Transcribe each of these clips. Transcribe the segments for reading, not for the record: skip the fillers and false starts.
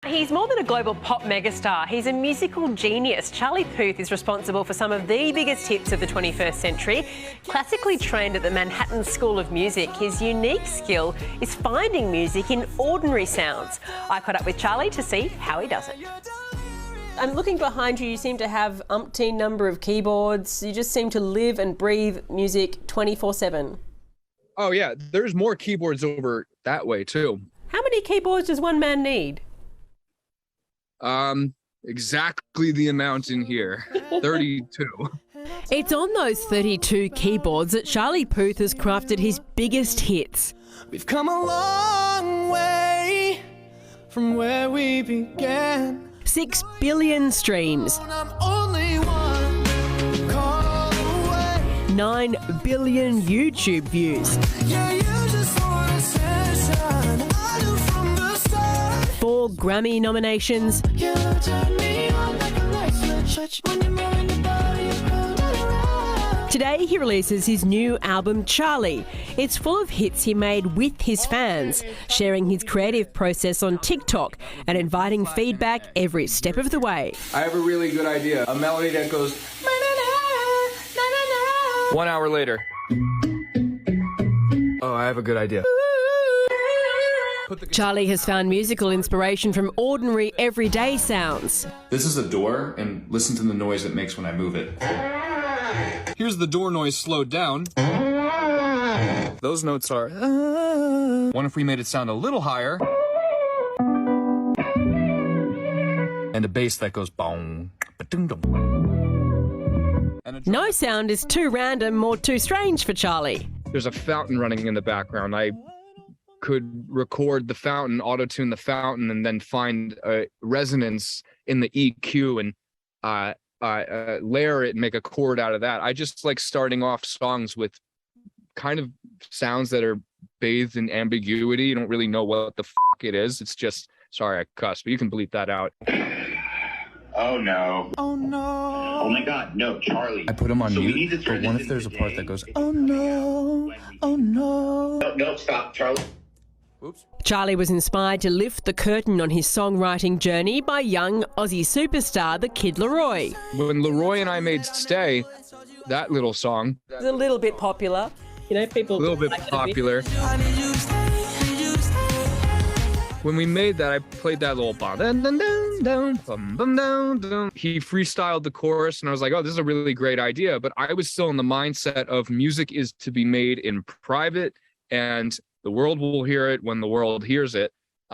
He's more than a global pop megastar. He's a musical genius. Charlie Puth is responsible for some of the biggest hits of the 21st century. Classically trained at the Manhattan School of Music, his unique skill is finding music in ordinary sounds. I caught up with Charlie to see how he does it. I'm looking behind you, you seem to have umpteen number of keyboards. You just seem to live and breathe music 24/7. Oh yeah, there's more keyboards over that way too. How many keyboards does one man need? Exactly the amount in here, 32. It's on those 32 keyboards that Charlie Puth has crafted his biggest hits. We've come a long way from where we began. 6 billion streams. I'm only one call away. 9 billion YouTube views. Yeah, you just want attention. I knew from the start. 4 Grammy nominations. You turn me on like a light switch. When you're moving your body, you pull it around. Today he releases his new album Charlie. It's full of hits he made with his fans, sharing his creative process on TikTok and inviting feedback every step of the way. I have a really good idea. A melody that goes... 1 hour later. Oh, I have a good idea. Charlie has found musical inspiration from ordinary, everyday sounds. This is a door, and listen to the noise it makes when I move it. Here's the door noise slowed down. Those notes are... What if we made it sound a little higher? And a bass that goes... Boom, ba-dum-dum. No sound is too random or too strange for Charlie. There's a fountain running in the background. I could record the fountain, auto-tune the fountain, and then find a resonance in the EQ and layer it and make a chord out of that. I just like starting off songs with kind of sounds that are bathed in ambiguity. You don't really know what the fuck it is. It's just, sorry I cussed, but you can bleep that out. Oh no. Oh no. Oh my god, no, Charlie. I put him on mute, but what if there's a part that goes... Oh no, oh no. No, stop, Charlie. Oops. Charlie was inspired to lift the curtain on his songwriting journey by young Aussie superstar, the Kid Laroi. When Leroy and I made Stay, that little song... It's a little bit popular. You know, people... A little bit popular. When we made that, I played that little bum, dun, dun, dun, dun, bum, bum, dun, dun. He freestyled the chorus, and I was like, oh, this is a really great idea. But I was still in the mindset of music is to be made in private, and the world will hear it when the world hears it.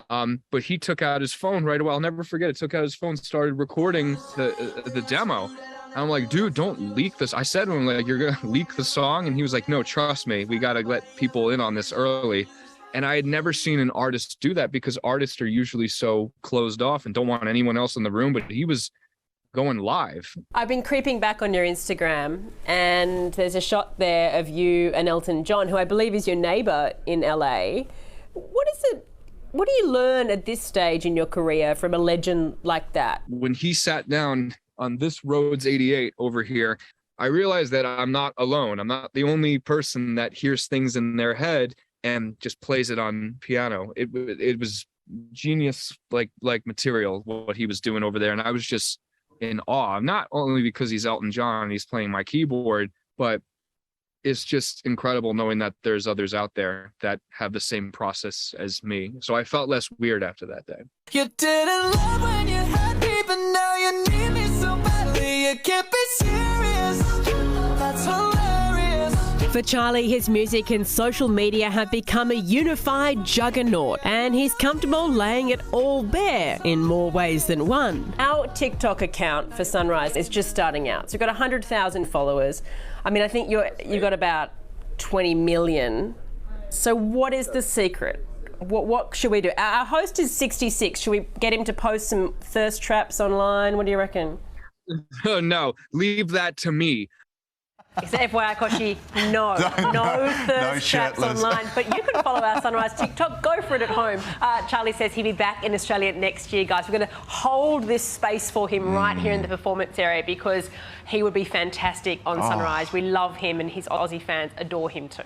But he took out his phone right away. I'll never forget it. Took out his phone, started recording the demo. And I'm like, dude, don't leak this. I said to him, like, you're going to leak the song? And he was like, no, trust me. We got to let people in on this early. And I had never seen an artist do that because artists are usually so closed off and don't want anyone else in the room, but he was going live. I've been creeping back on your Instagram and there's a shot there of you and Elton John, who I believe is your neighbour in LA. What do you learn at this stage in your career from a legend like that? When he sat down on this Rhodes 88 over here, I realized that I'm not alone. I'm not the only person that hears things in their head and just plays it on piano. It was genius, like material, what he was doing over there. And I was just in awe, not only because he's Elton John and he's playing my keyboard, but it's just incredible knowing that there's others out there that have the same process as me. So I felt less weird after that day. You didn't love when you had me, but now you need me so badly. You can't be serious. That's hilarious. For Charlie, his music and social media have become a unified juggernaut, and he's comfortable laying it all bare in more ways than one. Our TikTok account for Sunrise is just starting out. So we've got 100,000 followers. I mean, I think you've got about 20 million. So what is the secret? What should we do? Our host is 66. Should we get him to post some thirst traps online? What do you reckon? Oh, no, leave that to me. Except FYI, Koshi, no thirst traps online. But you can follow our Sunrise TikTok. Go for it at home. Charlie says he'll be back in Australia next year, guys. We're going to hold this space for him right here in the performance area because he would be fantastic on Sunrise. We love him and his Aussie fans adore him too.